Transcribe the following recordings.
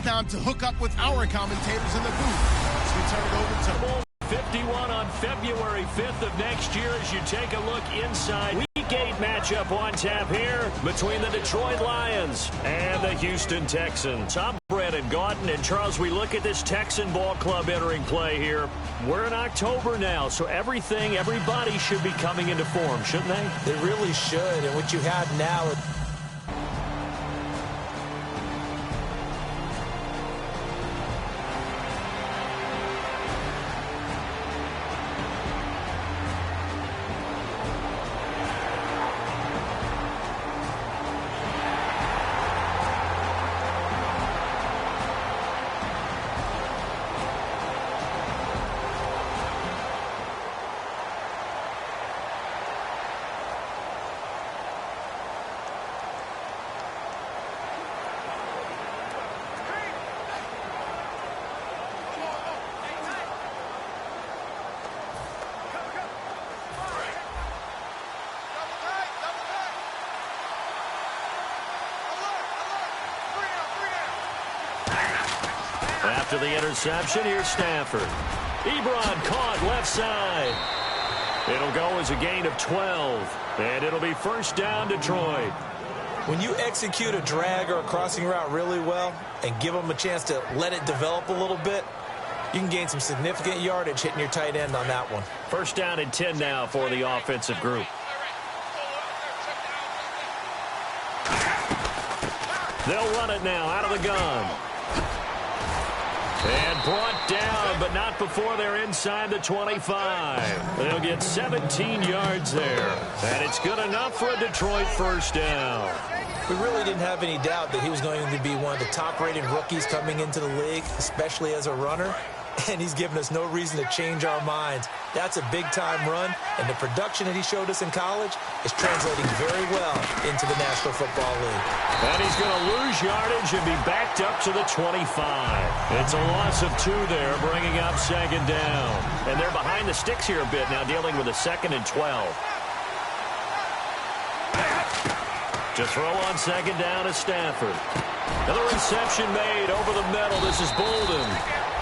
down to hook up with our commentators in the booth. As we turn it over to 51 on February 5th of next year as you take a look inside. Week 8 matchup on tap here between the Detroit Lions and the Houston Texans. I'm Brandon Gaudin, and Charles, we look at this Texan ball club entering play here. We're in October now, so everybody should be coming into form, shouldn't they? They really should, and what you have now is after the interception, here's Stafford. Ebron caught left side. It'll go as a gain of 12, and it'll be first down Detroit. when you execute a drag or a crossing route really well and give them a chance to let it develop a little bit, you can gain some significant yardage hitting your tight end on that one. First down and 10 now for the offensive group. They'll run it now out of the gun. And brought down, but not before they're inside the 25. They'll get 17 yards there. And it's good enough for a Detroit first down. We really didn't have any doubt that he was going to be one of the top-rated rookies coming into the league, especially as a runner. And he's given us no reason to change our minds. That's a big-time run, and the production that he showed us in college is translating very well into the National Football League. And he's going to lose yardage and be backed up to the 25. It's a loss of 2 there, bringing up second down. And they're behind the sticks here a bit now, dealing with a 2nd and 12. To throw on second down is Stafford. Another reception made over the middle. This is Bolden.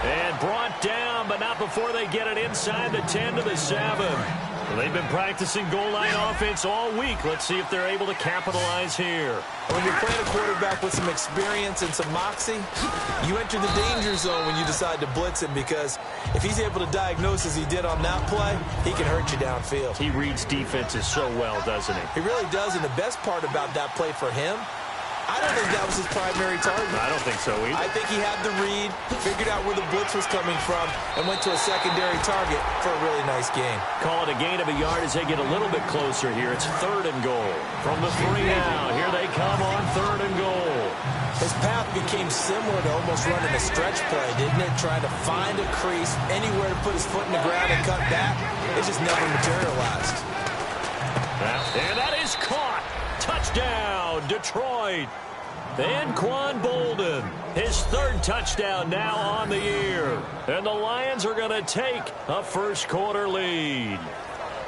And brought down, but not before they get it inside the 10 to the 7. Well, they've been practicing goal line offense all week. Let's see if they're able to capitalize here. When you're playing a quarterback with some experience and some moxie, you enter the danger zone when you decide to blitz him, because if he's able to diagnose as he did on that play, he can hurt you downfield. He reads defenses so well, doesn't he? He really does, and the best part about that play for him, I don't think that was his primary target. I don't think so either. I think he had the read, figured out where the blitz was coming from, and went to a secondary target for a really nice gain. Call it a gain of a yard as they get a little bit closer here. It's 3rd and goal. From the 3 now, here they come on 3rd and goal. His path became similar to almost running a stretch play, didn't it? Trying to find a crease, anywhere to put his foot in the ground and cut back. It just never materialized. And that is caught. Touchdown, Detroit. Anquan Bolden, his 3rd touchdown now on the year. And the Lions are going to take a first-quarter lead.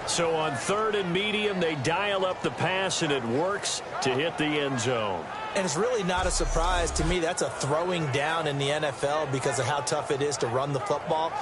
So on 3rd and medium, they dial up the pass, and it works to hit the end zone. And it's really not a surprise to me. That's a throwing down in the NFL because of how tough it is to run the football.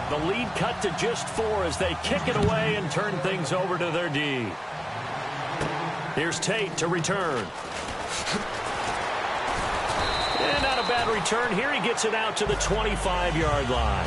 The lead cut to just 4 as they kick it away and turn things over to their D. Here's Tate to return. And not a bad return. Here he gets it out to the 25-yard line.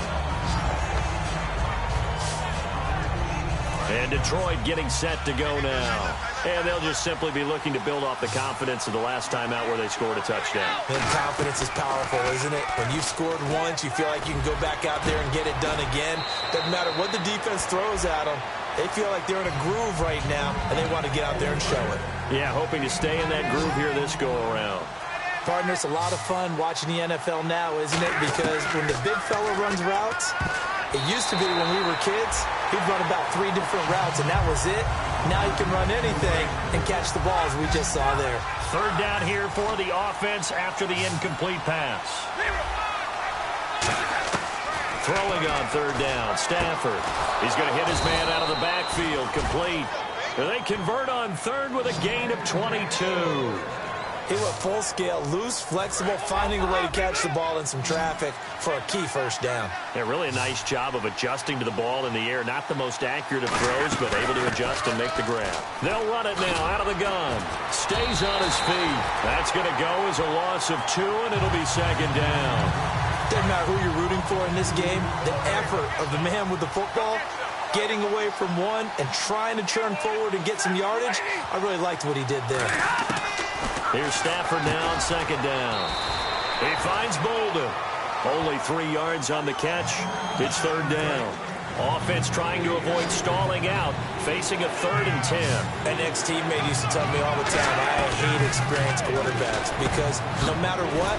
And Detroit getting set to go now. And they'll just simply be looking to build off the confidence of the last time out where they scored a touchdown. And confidence is powerful, isn't it? When you've scored once, you feel like you can go back out there and get it done again. Doesn't matter what the defense throws at them. They feel like they're in a groove right now, and they want to get out there and show it. Yeah, hoping to stay in that groove here this go-around. Partner, it's a lot of fun watching the NFL now, isn't it? Because when the big fella runs routes, it used to be when we were kids, he'd run about 3 different routes, and that was it. Now he can run anything and catch the balls we just saw there. Third down here for the offense after the incomplete pass. Throwing on third down, Stafford. He's going to hit his man out of the backfield, complete. They convert on third with a gain of 22. He went full scale, loose, flexible, finding a way to catch the ball in some traffic for a key first down. Yeah, really a nice job of adjusting to the ball in the air. Not the most accurate of throws, but able to adjust and make the grab. They'll run it now out of the gun. Stays on his feet. That's going to go as a loss of 2, and it'll be second down. Doesn't matter who you're rooting for in this game. The effort of the man with the football, getting away from one and trying to turn forward and get some yardage, I really liked what he did there. Here's Stafford now on second down. He finds Bolden. Only 3 yards on the catch. It's third down. Offense trying to avoid stalling out, facing a 3rd and 10. An ex-teammate used to tell me all the time, I hate experienced quarterbacks because no matter what,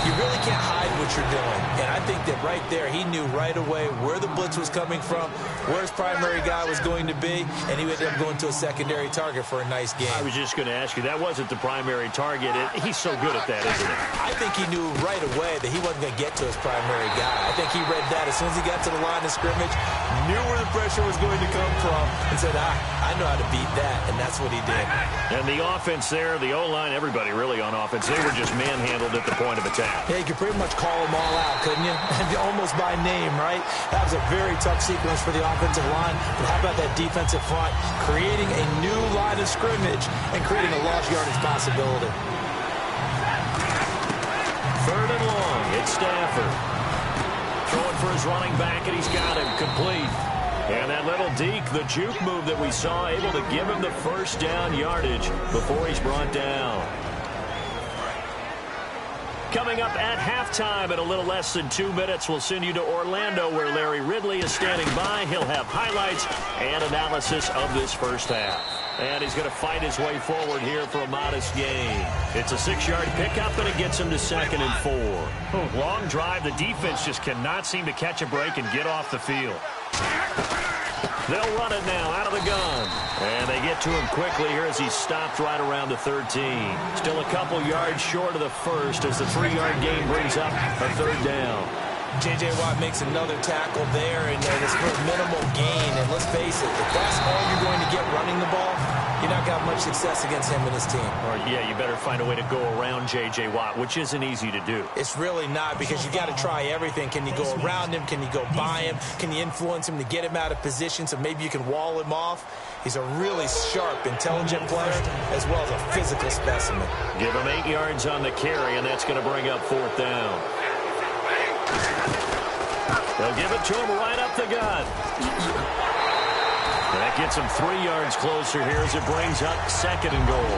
you really can't hide what you're doing. And I think that right there, he knew right away where the blitz was coming from, where his primary guy was going to be, and he ended up going to a secondary target for a nice game. I was just going to ask you, that wasn't the primary target. He's so good at that, isn't he? I think he knew right away that he wasn't going to get to his primary guy. I think he read that as soon as he got to the line of scrimmage, knew where the pressure was going to come from, and said, I know how to beat that, and that's what he did. And the offense there, the O-line, everybody really on offense, they were just manhandled at the point of attack. Yeah, you could pretty much call them all out, couldn't you? Almost by name, right? That was a very tough sequence for the offensive line. But how about that defensive front creating a new line of scrimmage and creating a lost yardage possibility? Third and long, it's Stafford. Throwing for his running back, and he's got him complete. And that little deke, the juke move that we saw, able to give him the first down yardage before he's brought down. Coming up at halftime in a little less than 2 minutes, we'll send you to Orlando where Larry Ridley is standing by. He'll have highlights and analysis of this first half. And he's going to fight his way forward here for a modest gain. It's a 6-yard pickup, and it gets him to 2nd and 4. Long drive. The defense just cannot seem to catch a break and get off the field. They'll run it now out of the gun. And they get to him quickly here as he's stopped right around the 13. Still a couple yards short of the first as the 3-yard gain brings up a third down. J.J. Watt makes another tackle there, and it's for minimal gain. And let's face it, if that's all you're going to get running the ball, you're not got much success against him and his team. Or, yeah, you better find a way to go around J.J. Watt, which isn't easy to do. It's really not, because you got to try everything. Can you go around him? Can you go by him? Can you influence him to get him out of position so maybe you can wall him off? He's a really sharp, intelligent player, as well as a physical specimen. Give him 8 yards on the carry, and that's going to bring up 4th down. They'll give it to him right up the gut. That gets him 3 yards closer here as it brings up 2nd and goal.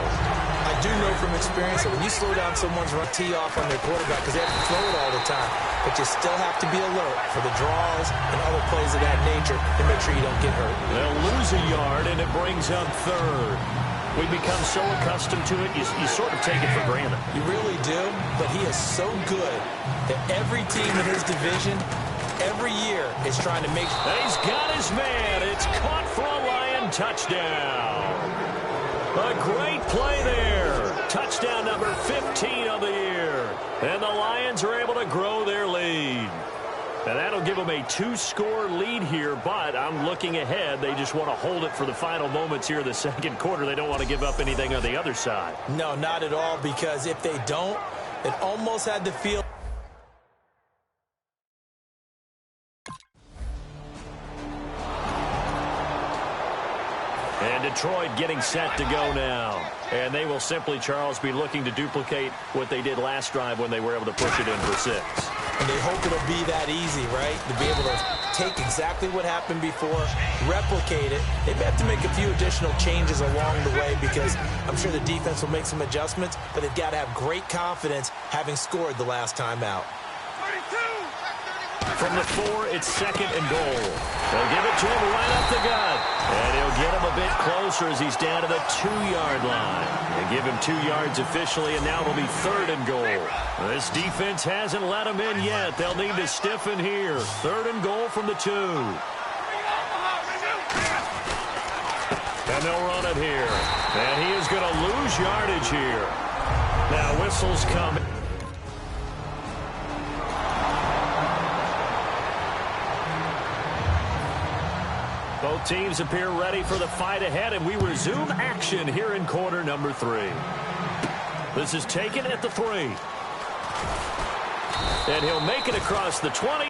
I do know from experience that when you slow down someone's run tee off on their quarterback, because they have to throw it all the time, but you still have to be alert for the draws and other plays of that nature to make sure you don't get hurt. They'll lose a yard, and it brings up 3rd. We become so accustomed to it, you sort of take it for granted. You really do, but he is so good that every team in his division every year is trying to make... And he's got his man. It's caught for a Lion touchdown. A great play there. Touchdown number 15 of the year. And the Lions are able to grow their lead. And that'll give them a 2-score lead here, but I'm looking ahead. They just want to hold it for the final moments here in the second quarter. They don't want to give up anything on the other side. No, not at all, because if they don't, it almost had the feel... And Detroit getting set to go now. And they will simply, Charles, be looking to duplicate what they did last drive when they were able to push it in for 6. and they hope it'll be that easy, right? To be able to take exactly what happened before, replicate it. They may have to make a few additional changes along the way because I'm sure the defense will make some adjustments, but they've got to have great confidence having scored the last time out. From the 4, it's 2nd and goal. They'll give it to him right up the gut. And he'll get him a bit closer as he's down to the 2-yard line. They give him 2 yards officially, and now it'll be 3rd and goal. This defense hasn't let him in yet. They'll need to stiffen here. 3rd and goal from the 2. And they'll run it here. And he is going to lose yardage here. Now whistles coming. Both teams appear ready for the fight ahead, and we resume action here in quarter number 3. This is taken at the 3. And he'll make it across the 20.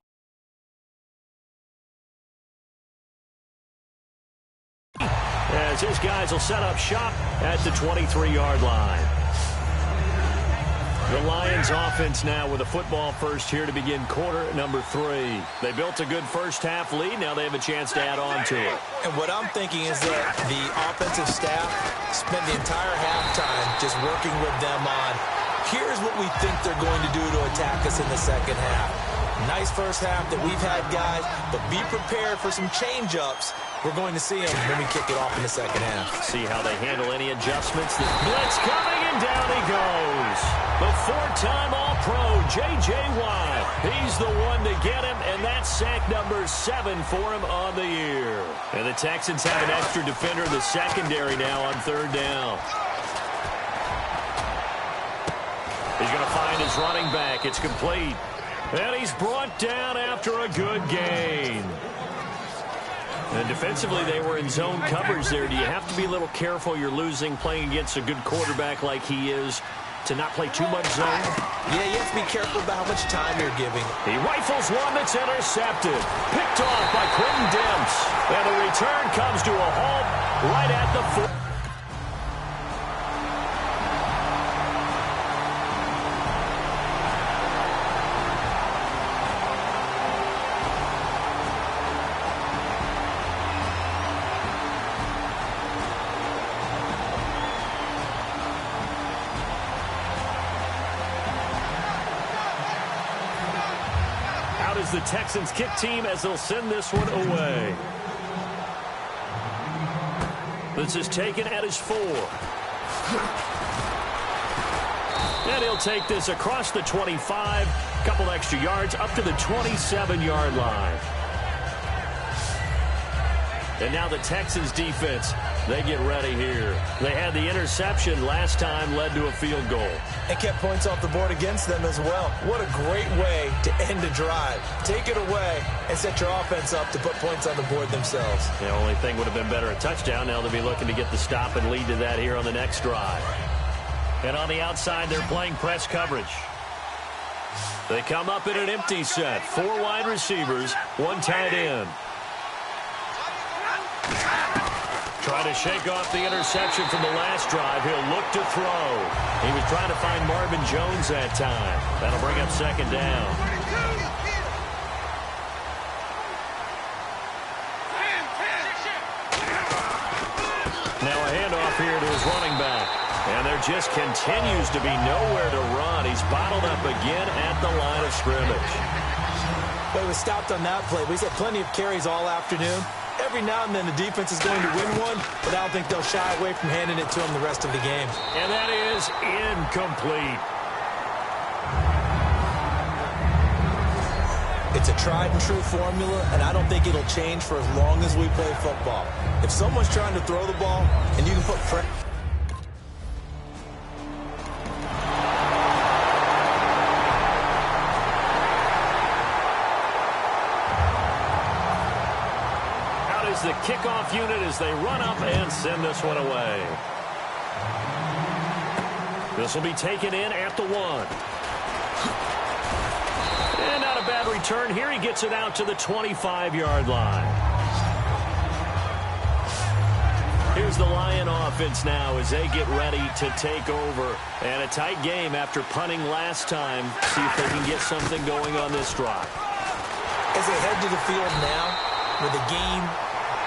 As his guys will set up shop at the 23-yard line. The Lions offense now with a football first here to begin quarter number 3. They built a good first-half lead. Now they have a chance to add on to it. And what I'm thinking is that the offensive staff spent the entire halftime just working with them on, here's what we think they're going to do to attack us in the second half. Nice first half that we've had, guys, but be prepared for some change-ups. We're going to see them when we kick it off in the second half. See how they handle any adjustments. The blitz coming, and down he goes. The 4-time All-Pro, J.J. Watt. He's the one to get him, and that's sack number 7 for him on the year. And the Texans have an extra defender in the secondary now on 3rd down. He's going to find his running back. It's complete. And he's brought down after a good gain. And defensively, they were in zone coverage there. Do you have to be a little careful? You're losing playing against a good quarterback like he is to not play too much zone? Yeah, you have to be careful about how much time you're giving. He rifles one that's intercepted. Picked off by Quentin Demps. And the return comes to a halt right at the 4. The Texans kick team as they'll send this one away. This is taken at his 4. And he'll take this across the 25. Couple extra yards up to the 27-yard line. And now the Texans defense, they get ready here. They had the interception last time, led to a field goal. And kept points off the board against them as well. What a great way to end a drive. Take it away and set your offense up to put points on the board themselves. The only thing would have been better a touchdown. Now they'll be looking to get the stop and lead to that here on the next drive. And on the outside, they're playing press coverage. They come up in an empty set. 4 wide receivers, 1 tight end. Trying to shake off the interception from the last drive. He'll look to throw. He was trying to find Marvin Jones that time. That'll bring up 2nd down. Now a handoff here to his running back. And there just continues to be nowhere to run. He's bottled up again at the line of scrimmage. But he was stopped on that play. He's had plenty of carries all afternoon. Every now and then the defense is going to win one, but I don't think they'll shy away from handing it to him the rest of the game. And that is incomplete. It's a tried and true formula, and I don't think it'll change for as long as we play football. If someone's trying to throw the ball and you can put pressure. The kickoff unit as they run up and send this one away. This will be taken in at the 1. And not a bad return here. He gets it out to the 25-yard line. Here's the Lion offense now as they get ready to take over. And a tight game after punting last time. See if they can get something going on this drive. As they head to the field now, with the game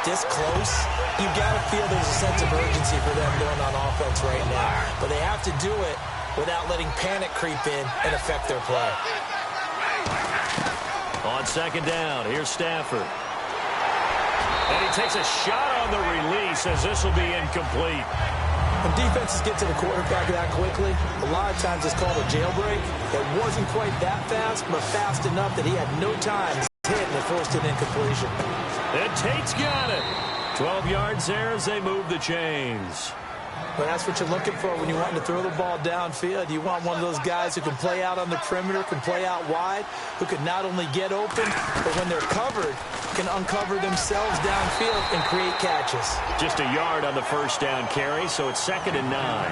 this close, you got to feel there's a sense of urgency for them going on offense right now. But they have to do it without letting panic creep in and affect their play. On second down, here's Stafford. And he takes a shot on the release as this will be incomplete. When defenses get to the quarterback that quickly, a lot of times it's called a jailbreak. It wasn't quite that fast, but fast enough that he had no time to hit and forced an incompletion. And Tate's got it. 12 yards there as they move the chains. But that's what you're looking for when you want to throw the ball downfield. You want one of those guys who can play out on the perimeter, can play out wide, who can not only get open, but when they're covered, can uncover themselves downfield and create catches. Just a yard on the first down carry, so it's 2nd and 9.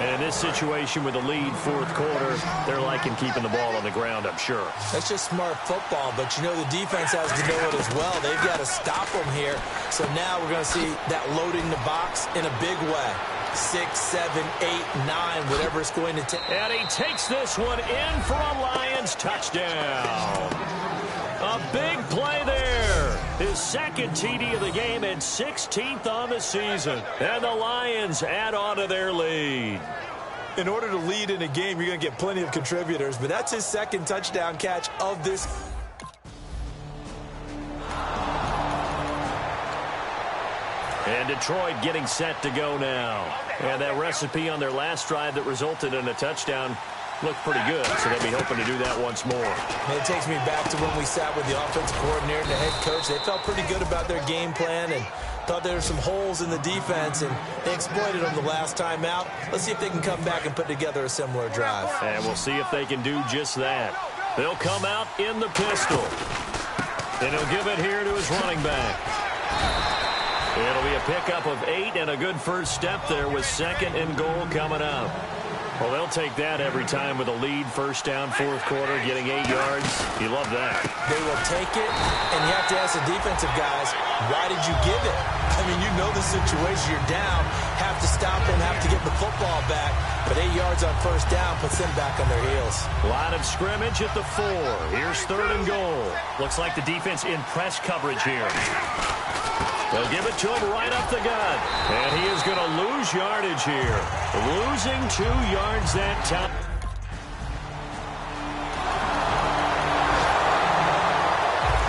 And in this situation with a lead fourth quarter, they're liking keeping the ball on the ground, I'm sure. That's just smart football, but you know the defense has to know it as well. They've got to stop them here. So now we're going to see that loading the box in a big way. 6, 7, 8, 9, whatever it's going to take. And he takes this one in for a Lions touchdown. A big play there. His second TD of the game and 16th on the season. And the Lions add on to their lead. In order to lead in a game, you're going to get plenty of contributors, but that's his second touchdown catch of this. And Detroit getting set to go now. And that recipe on their last drive that resulted in a touchdown looked pretty good, so they'll be hoping to do that once more. And it takes me back to when we sat with the offensive coordinator and the head coach. They felt pretty good about their game plan and thought there were some holes in the defense, and they exploited them the last time out. Let's see if they can come back and put together a similar drive. And we'll see if they can do just that. They'll come out in the pistol. And he'll give it here to his running back. It'll be a pickup of 8 and a good first step there with 2nd and goal coming up. Well, they'll take that every time with a lead, first down, fourth quarter, getting 8 yards. You love that. They will take it, and you have to ask the defensive guys, why did you give it? I mean, you know the situation. You're down, have to stop them, have to get the football back. But 8 yards on first down puts them back on their heels. Line of scrimmage at the 4. Here's 3rd and goal. Looks like the defense in press coverage here. They'll give it to him right up the gut. And he is going to lose yardage here. Losing 2 yards that time.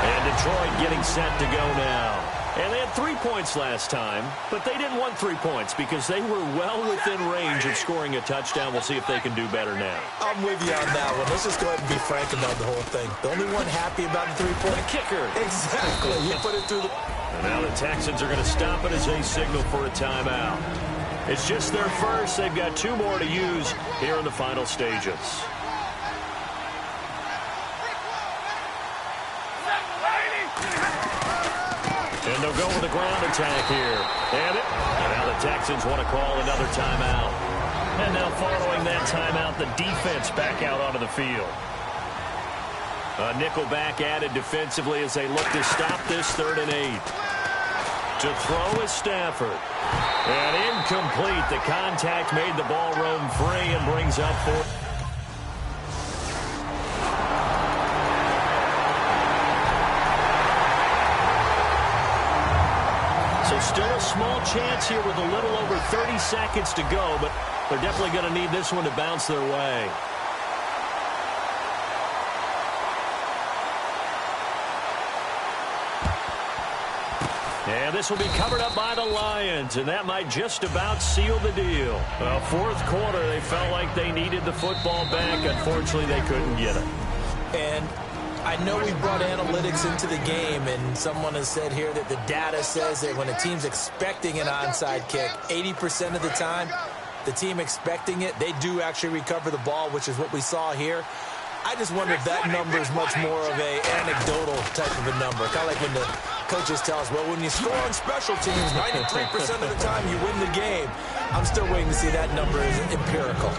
And Detroit getting set to go now. And they had 3 points last time, but they didn't want 3 points because they were well within range of scoring a touchdown. We'll see if they can do better now. I'm with you on that one. Let's just go ahead and be frank about the whole thing. The only one happy about the 3-point kicker. Exactly. You put it through the... And now the Texans are going to stop it as they signal for a timeout. It's just their first. They've got 2 more to use here in the final stages. And they'll go with a ground attack here. And now the Texans want to call another timeout. And now following that timeout, the defense back out onto the field. A nickel back added defensively as they look to stop this 3rd and 8. To throw is Stafford. And incomplete. The contact made the ball roam free and brings up 4. So still a small chance here with a little over 30 seconds to go, but they're definitely going to need this one to bounce their way. And this will be covered up by the Lions, and that might just about seal the deal. Well, fourth quarter, they felt like they needed the football back. Unfortunately, they couldn't get it. And I know we brought analytics into the game, and someone has said here that the data says that when a team's expecting an onside kick, 80% of the time, the team expecting it, they do actually recover the ball, which is what we saw here. I just wonder if that number is much more of an anecdotal type of a number. Kind of like when the coaches tell us, well, when you score on special teams, 93% of the time you win the game. I'm still waiting to see that number is empirical.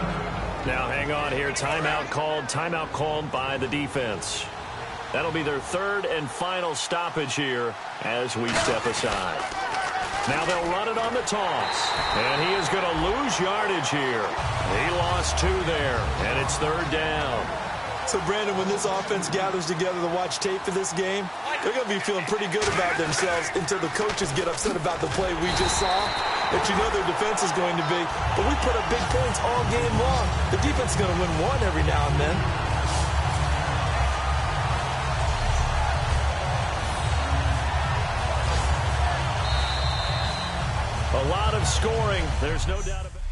Now, hang on here. Timeout called by the defense. That'll be their 3rd and final stoppage here as we step aside. Now they'll run it on the toss. And he is going to lose yardage here. He lost 2 there, and it's 3rd down. So, Brandon, when this offense gathers together to watch tape for this game, they're going to be feeling pretty good about themselves until the coaches get upset about the play we just saw. But you know their defense is going to be. But we put up big points all game long. The defense is going to win one every now and then. A lot of scoring. There's no doubt about it.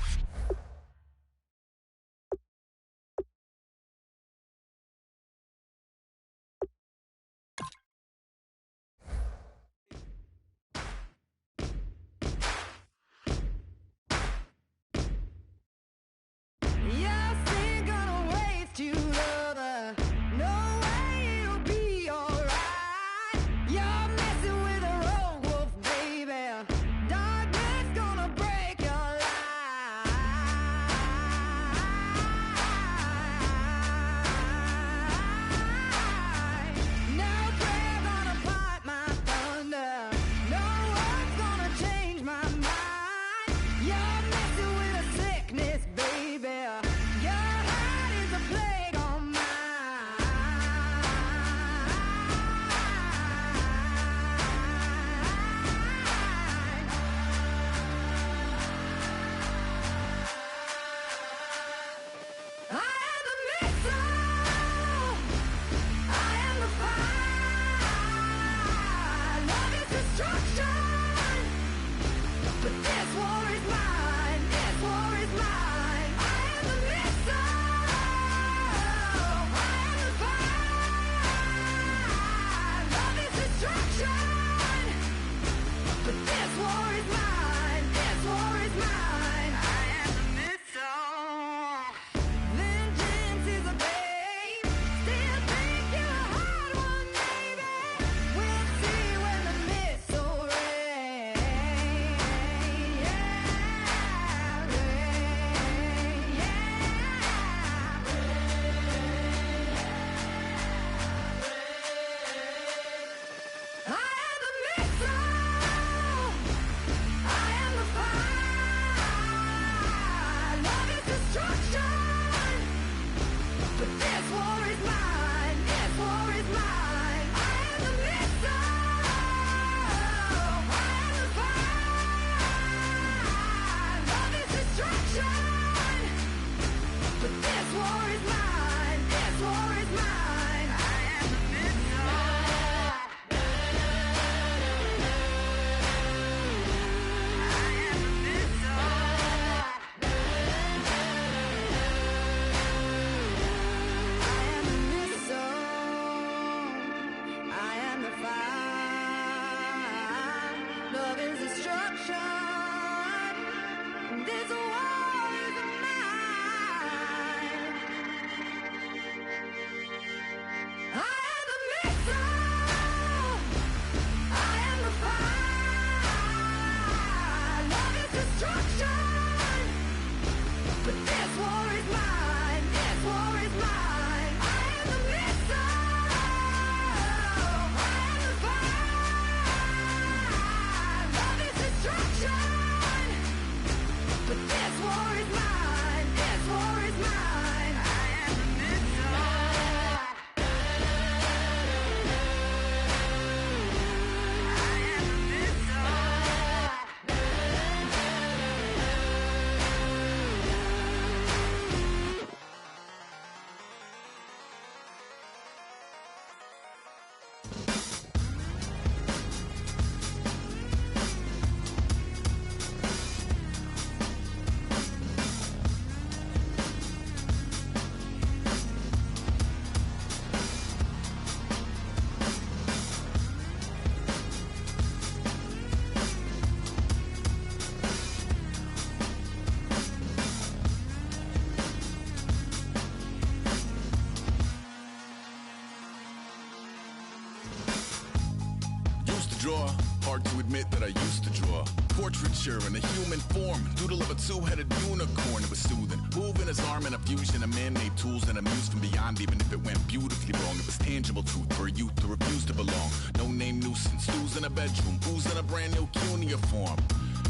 Hard to admit that I used to draw portraiture in a human form, doodle of a two-headed unicorn. It was soothing, moving his arm in a fusion of man-made tools and amused from beyond. Even if it went beautifully wrong, it was tangible truth for a youth to refuse to belong. No name nuisance, who's in a bedroom, who's in a brand new cuneiform.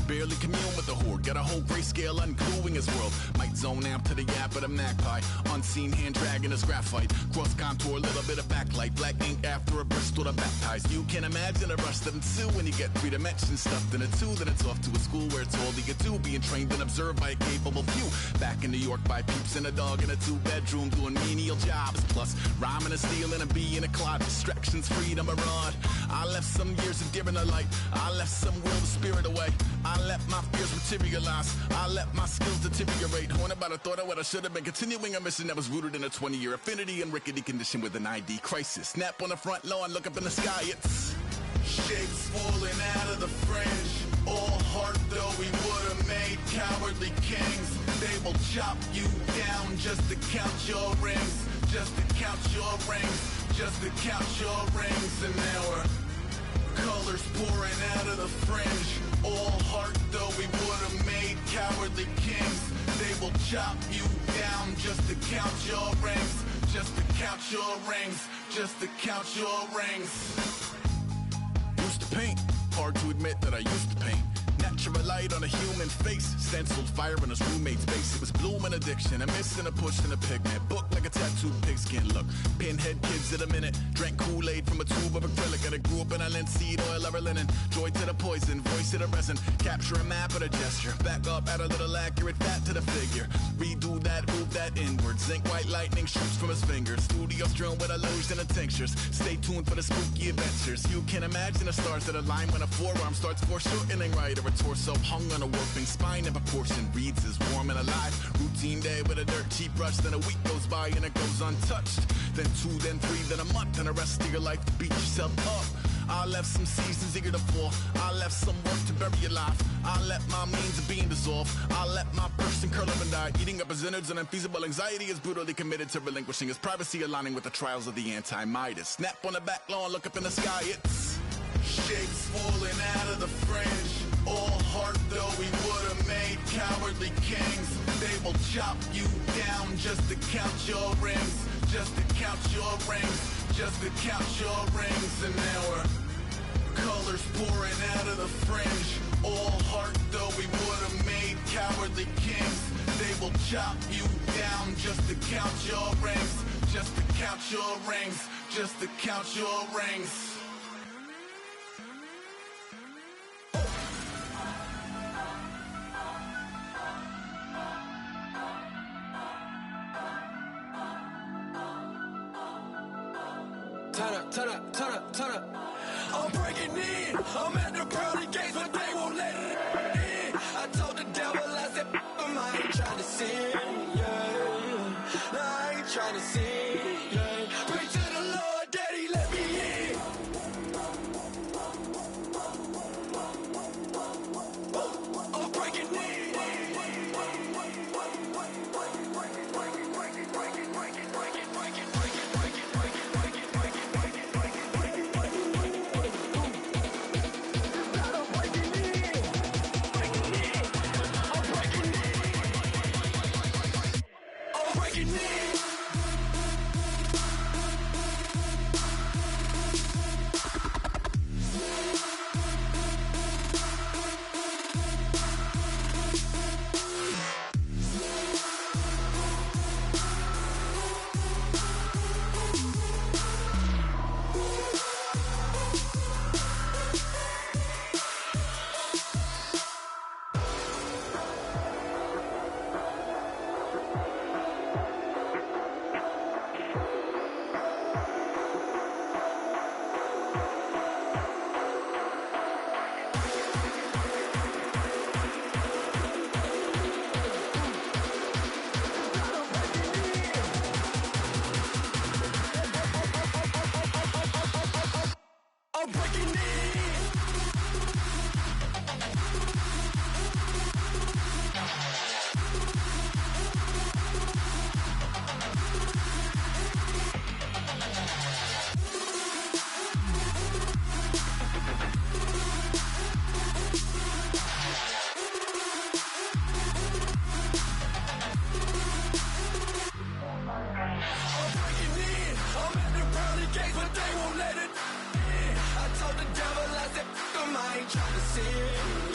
Barely commune with the horde, got a whole grayscale ungluing his world. Might zone amp to the yap of a magpie, unseen hand dragging his graphite. Cross contour, little bit of backlight, black ink after a Bristol to baptize. You can imagine a rush that ensue when you get 3 dimensions stuffed in a 2. Then it's off to a school where it's all you get to, being trained and observed by a capable few. Back in New York by peeps and a dog in a 2-bedroom doing menial jobs. Plus rhyming and stealing and being a clod, distractions, freedom, a rod. I left some years of deer in the light, I left some will the spirit away. I let my fears materialize, I let my skills deteriorate. Haunted by the thought of what I should have been, continuing a mission that was rooted in a 20-year affinity and rickety condition with an ID crisis. Snap on the front lawn, look up in the sky, it's shapes falling out of the fringe. All heart though we would have made cowardly kings. They will chop you down just to count your rings, just to count your rings, just to count your rings. And now we're colors pouring out of the fringe. All heart though we would have made cowardly kings. They will chop you down just to count your rings, just to count your rings, just to count your rings. Used to paint, hard to admit that I used to paint. Natural light on a human face, stenciled fire in his roommate's face. It was blooming addiction, a missing a push and a pigment. Book like a tattooed pigskin look. Pinhead kids in a minute, drank Kool-Aid from a tube of acrylic. And I grew up in a linseed oil of linen. Joy to the poison, voice to the resin. Capture a map of a gesture. Back up, add a little accurate fat to the figure. Redo that, move that inward. Zinc white lightning shoots from his fingers. Studio strewn with illusion and tinctures. Stay tuned for the spooky adventures. You can imagine the stars that align when a forearm starts foreshortening right, or a torso hung on a warping spine in proportion. Reads as warm and alive. Routine day with a dirt cheap brush. Then a week goes by and it goes untouched. Then 2, then 3, then a month, and the rest of your life to beat yourself up. I left some seasons eager to fall. I left some work to bury alive. I let my means of being dissolved. I let my person curl up and die. Eating up his innards and unfeasible anxiety is brutally committed to relinquishing his privacy, aligning with the trials of the anti-Midas. Snap on the back lawn, look up in the sky, it's shapes falling out of the fringe. All heart though we would have made cowardly kings. They will chop you down just to count your rings, just to count your rings, just to count your rings. And now we're colors pouring out of the fringe. All heart though we would have made cowardly kings. They will chop you down just to count your rings, just to count your rings, just to count your rings. Turn up, turn up, turn up. I'm breaking in. I'm at the pearly gates, but they won't let it in. I told the devil, I said, I ain't trying to sin, yeah. No, I ain't trying to sin, yeah. Pray to the Lord, Daddy, let me in. I'm breaking in. sin.